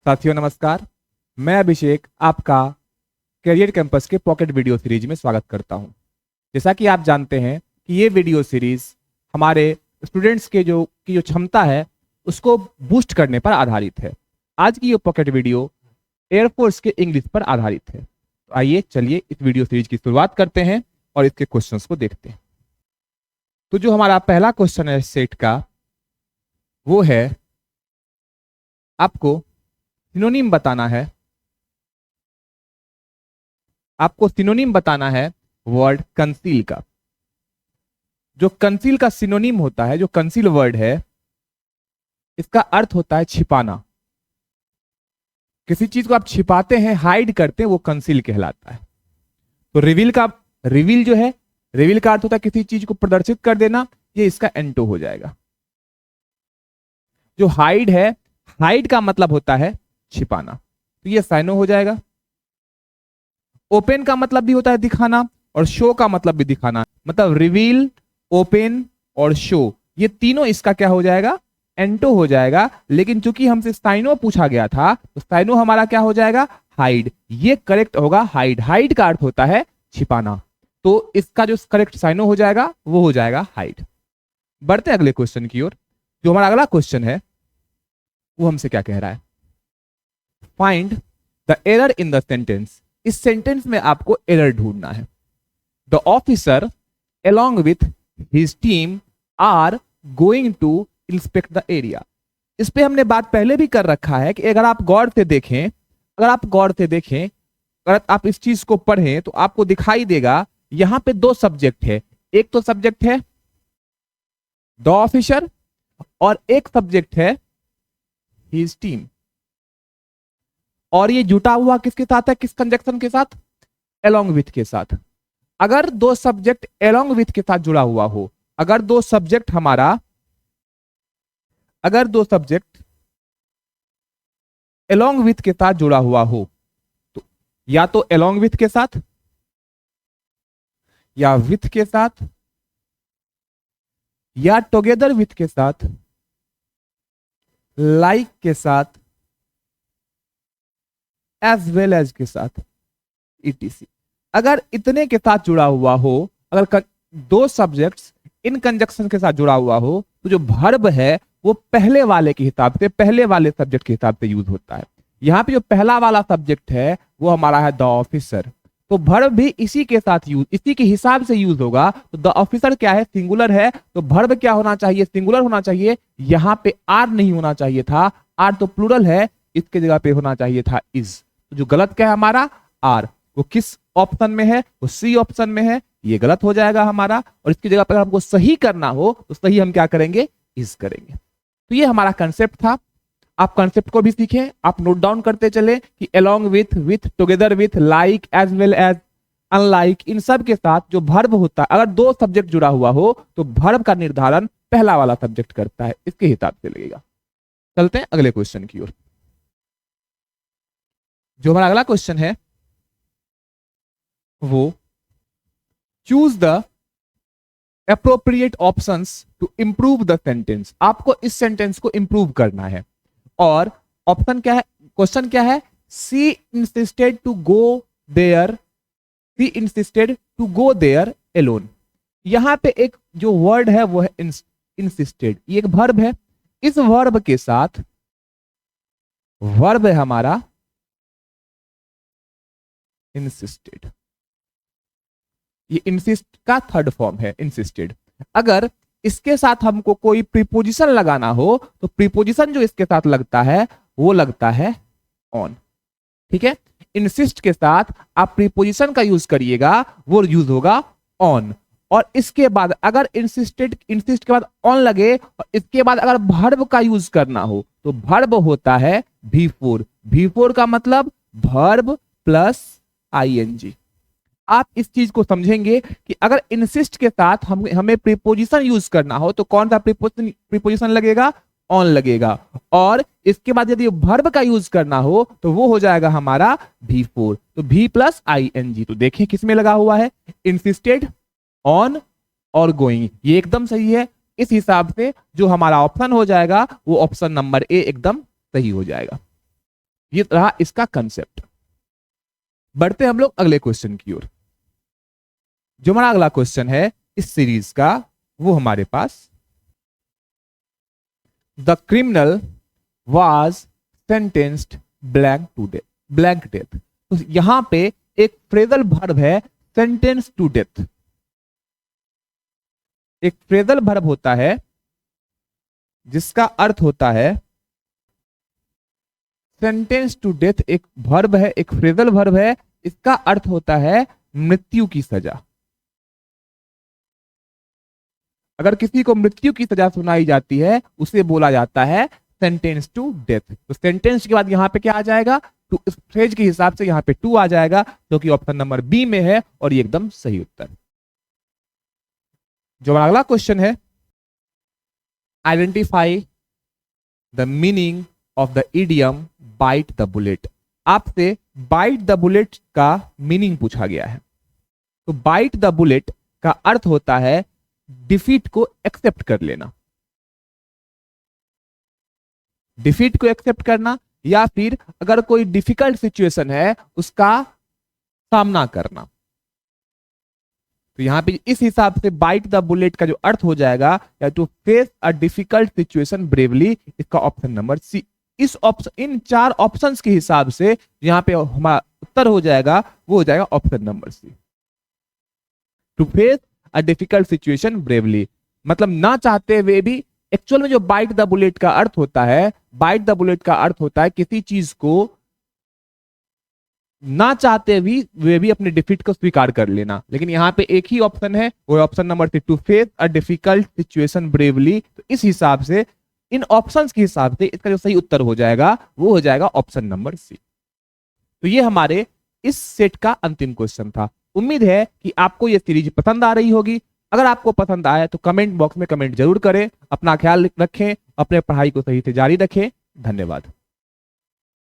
साथियों नमस्कार। मैं अभिषेक आपका करियर कैंपस के पॉकेट वीडियो सीरीज में स्वागत करता हूं। जैसा कि आप जानते हैं कि ये वीडियो सीरीज हमारे स्टूडेंट्स के जो क्षमता है उसको बूस्ट करने पर आधारित है। आज की ये पॉकेट वीडियो एयरफोर्स के इंग्लिश पर आधारित है। तो आइए चलिए इस वीडियो सीरीज की शुरुआत करते हैं और इसके क्वेश्चंस को देखते हैं। तो जो हमारा पहला क्वेश्चन है सेट का, वो है आपको सिनोनिम बताना है। आपको सिनोनिम बताना है वर्ड कंसील का। जो कंसील का सिनोनिम होता है, जो कंसील वर्ड है, इसका अर्थ होता है छिपाना। किसी चीज को आप छिपाते हैं, हाइड करते हैं, वो कंसील कहलाता है। तो रिवील जो है, रिवील का अर्थ होता है किसी चीज को प्रदर्शित कर देना, ये इसका एंटो हो जाएगा। जो हाइड है, हाइड का मतलब होता है छिपाना, तो ये साइनो हो जाएगा। ओपन का मतलब भी होता है दिखाना, और शो का मतलब भी दिखाना। मतलब रिवील, ओपन और शो, ये तीनों इसका क्या हो जाएगा, एंटो हो जाएगा। लेकिन चूंकि हमसे साइनो पूछा गया था, तो साइनो हमारा क्या हो जाएगा, हाइड। ये करेक्ट होगा हाइड। हाइड का अर्थ होता है छिपाना, तो इसका जो करेक्ट साइनो हो जाएगा वो हो जाएगा हाइड। बढ़ते हैं अगले क्वेश्चन की ओर। जो हमारा अगला क्वेश्चन है वो हमसे क्या कह रहा है, find the error in the sentence. इस सेंटेंस में आपको एरर ढूंढना है। The officer along with his team are going to inspect the area। इस पे हमने बात पहले भी कर रखा है कि अगर आप गौर से देखें, अगर आप इस चीज को पढ़ें तो आपको दिखाई देगा यहां पे दो सब्जेक्ट है। एक तो सब्जेक्ट है द ऑफिसर और एक सब्जेक्ट है हिज टीम। और ये जुटा हुआ किसके साथ है, किस कंजक्शन के साथ, along with के साथ। अगर दो सब्जेक्ट along with के साथ जुड़ा हुआ हो, अगर दो सब्जेक्ट along with के साथ जुड़ा हुआ हो, तो या तो along with के साथ, या with के साथ, या together with के साथ, like के साथ, as well as के साथ, etc। अगर इतने के साथ जुड़ा हुआ हो, अगर दो सब्जेक्ट्स इन कंजक्शन के साथ जुड़ा हुआ हो, तो जो वर्ब है वो पहले वाले के हिसाब से, पहले वाले सब्जेक्ट के हिसाब से यूज होता है। यहां पे जो पहला वाला सब्जेक्ट है वो हमारा है द ऑफिसर, तो वर्ब भी इसी के साथ यूज, इसी के हिसाब से यूज होगा। तो द ऑफिसर क्या है, सिंगुलर है, तो वर्ब क्या होना चाहिए, सिंगुलर होना चाहिए। यहां पे आर नहीं होना चाहिए था, आर तो प्लूरल है, इसके जगह पे होना चाहिए था इज। तो जो गलत क्या है हमारा, आर, वो किस ऑप्शन में है, वो सी ऑप्शन में है, ये गलत हो जाएगा हमारा। और इसकी जगह पर हमको सही करना हो तो सही हम क्या करेंगे, इज करेंगे। तो ये हमारा कंसेप्ट था। आप कंसेप्ट को भी सीखें, आप नोट डाउन करते चले कि along with, together with, like, as well as, unlike, इन सब के साथ जो वर्ब होता है, अगर दो सब्जेक्ट जुड़ा हुआ हो तो वर्ब का निर्धारण पहला वाला सब्जेक्ट करता है, इसके हिसाब से लगेगा। चलते हैं अगले क्वेश्चन की ओर। जो हमारा अगला क्वेश्चन है वो choose the appropriate options to improve the sentence. आपको इस सेंटेंस को इंप्रूव करना है। और ऑप्शन क्या है, क्वेश्चन क्या है, she insisted to go there, she insisted to go there alone. यहां पे एक जो वर्ड है वो है इंसिस्टेड, ये एक वर्ब है। इस वर्ब के साथ वर्ब है हमारा इंसिस्टेड, ये इंसिस्ट का थर्ड फॉर्म है इंसिस्टेड। अगर इसके साथ हमको कोई प्रीपोजिशन लगाना हो तो प्रीपोजिशन जो इसके साथ लगता है वो लगता है ऑन। ठीक है, इंसिस्ट के साथ आप प्रीपोजिशन का यूज करिएगा, वो यूज होगा ऑन। और इसके बाद अगर इंसिस्ट के बाद ऑन लगे और इसके बाद अगर वर्ब का यूज करना हो तो वर्ब होता है V4। V4 का मतलब वर्ब प्लस ING। आप इस चीज को समझेंगे कि अगर इंसिस्ट के साथ हमें प्रीपोजिशन यूज करना हो तो कौन सा प्रीपोजिशन लगेगा, ऑन लगेगा। और इसके बाद यदि वर्ब का यूज करना हो तो वो हो जाएगा हमारा V4, तो V प्लस ING। तो देखें किसमें लगा हुआ है, इंसिस्टेड, ऑन और गोइंग, ये एकदम सही है। इस हिसाब से जो हमारा ऑप्शन हो जाएगा वो ऑप्शन नंबर ए एकदम सही हो जाएगा। ये रहा इसका कंसेप्ट। बढ़ते हम लोग अगले क्वेश्चन की ओर। जो हमारा अगला क्वेश्चन है इस सीरीज का, वो हमारे पास the criminal was sentenced blank death. तो यहां पे एक फ्रेजल वर्ब है सेंटेंस टू डेथ। एक फ्रेजल वर्ब होता है जिसका अर्थ होता है सेंटेंस टू डेथ। एक वर्ब है, एक फ्रेजल वर्ब है, इसका अर्थ होता है मृत्यु की सजा। अगर किसी को मृत्यु की सजा सुनाई जाती है उसे बोला जाता है सेंटेंस टू डेथ। तो सेंटेंस के बाद यहां पे क्या आ जाएगा, तो इस फ्रेज के हिसाब से यहां पे टू आ जाएगा, जो कि ऑप्शन नंबर बी में है और ये एकदम सही उत्तर। जो हमारा अगला क्वेश्चन है, identify the meaning of the idiom bite the bullet. आपसे बाइट द बुलेट का मीनिंग पूछा गया है। तो बाइट द बुलेट का अर्थ होता है डिफीट को एक्सेप्ट कर लेना, डिफीट को एक्सेप्ट करना, या फिर अगर कोई डिफिकल्ट सिचुएशन है उसका सामना करना। तो यहां पे इस हिसाब से बाइट द बुलेट का जो अर्थ हो जाएगा, या to face a difficult situation bravely, इसका ऑप्शन नंबर सी। इस ऑप्शन, इन चार ऑप्शंस के हिसाब से यहां पे हमारा उत्तर हो जाएगा, वो हो जाएगा option number C, to face a difficult situation bravely. मतलब ना चाहते हुए भी, एक्चुअल में जो बाइट द बुलेट का अर्थ होता है, बाइट द बुलेट का अर्थ होता है किसी चीज को ना चाहते हुए भी अपने डिफीट को स्वीकार कर लेना। लेकिन यहां पे एक ही ऑप्शन है, वो option number C, to face a difficult situation bravely. तो इस हिसाब से, इन ऑप्शंस के हिसाब से इसका जो सही उत्तर हो जाएगा वो हो जाएगा ऑप्शन नंबर सी। तो ये हमारे इस सेट का अंतिम क्वेश्चन था। उम्मीद है कि आपको यह सीरीज पसंद आ रही होगी। अगर आपको पसंद आया तो कमेंट बॉक्स में कमेंट जरूर करें। अपना ख्याल रखें, अपने पढ़ाई को सही से जारी रखें। धन्यवाद।